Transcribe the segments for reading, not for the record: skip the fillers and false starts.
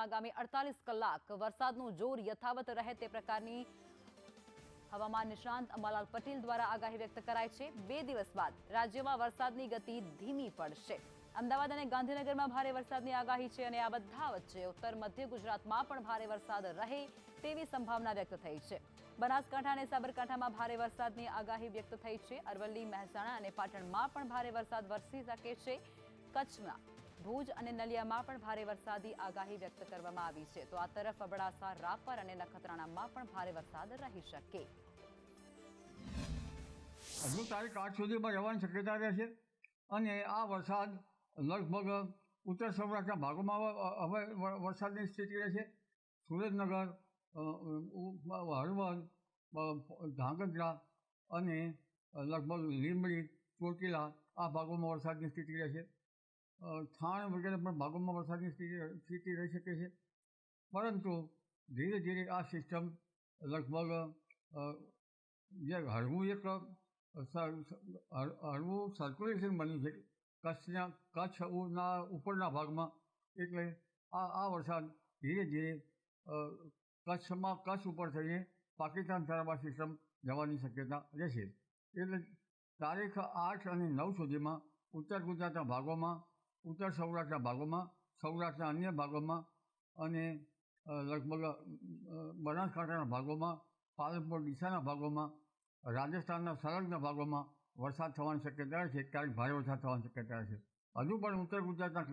જિલ્લામાં આગામી 48 કલાક વરસાદનું જોર યથાવત રહે તે પ્રકારની હવામાન નિષ્ણાંત અંબાલાલ પટેલ દ્વારા આગાહી વ્યક્ત કરાઈ છે। 2 દિવસ બાદ રાજ્યમાં વરસાદની ગતિ ધીમી પડશે। અમદાવાદ અને ગાંધીનગરમાં ભારે વરસાદની આગાહી છે અને આ બધા વચ્ચે ઉત્તર મધ્ય ગુજરાતમાં પણ ભારે વરસાદ રહે તેવી સંભાવના વ્યક્ત થઈ છે। બનાસકાંઠા અને સાબરકાંઠામાં ભારે વરસાદની આગાહી વ્યક્ત થઈ છે। અરવલ્લી, મહેસાણા અને પાટણમાં પણ ભારે વરસાદ વરસી શકે છે। કચ્છમાં ભુજ અને નલિયામાં પણ ભારે વરસાદી આગાહી વ્યક્ત કરવામાં આવી છે। તો આ તરફ અબડાસા, રાપર અને નખત્રાણામાં પણ ભારે વરસાદ રહી શકે। હજુ તારીખ 8 સુધીમાં રહેવાની શક્યતા રહેશે અને આ વરસાદ લગભગ ઉત્તર સૌરાષ્ટ્રના ભાગોમાં હવે વરસાદની સ્થિતિ રહેશે। સુરેન્દ્રનગર, હળવદ, ધાંગધ્રા અને લગભગ લીંબડી, ચોટીલા આ ભાગોમાં વરસાદની સ્થિતિ રહેશે। થાણ વગેરે પણ ભાગોમાં વરસાદની સ્થિતિ રહી શકે છે, પરંતુ ધીરે ધીરે આ સિસ્ટમ લગભગ જે હળવું સર્ક્યુલેશન બન્યું છે કચ્છના ઉપરના ભાગમાં, એટલે આ વરસાદ ધીરે ધીરે કચ્છ ઉપર થઈને પાકિસ્તાન તરફ આ સિસ્ટમ જવાની શક્યતા રહેશે। એટલે તારીખ 8 અને 9 સુધીમાં ઉત્તર ગુજરાતના ભાગોમાં, ઉત્તર સૌરાષ્ટ્રના ભાગોમાં, સૌરાષ્ટ્રના અન્ય ભાગોમાં અને લગભગ બનાસકાંઠાના ભાગોમાં, પાલનપુર, ડીસાના ભાગોમાં, રાજસ્થાનના સંલગ્ન ભાગોમાં વરસાદ થવાની શક્યતા છે। ક્યારેક ભારે વરસાદ થવાની શક્યતા છે। હજુ પણ ઉત્તર ગુજરાતના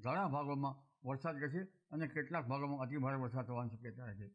ઘણા ભાગોમાં વરસાદ રહેશે અને કેટલાક ભાગોમાં અતિ ભારે વરસાદ થવાની શક્યતા છે।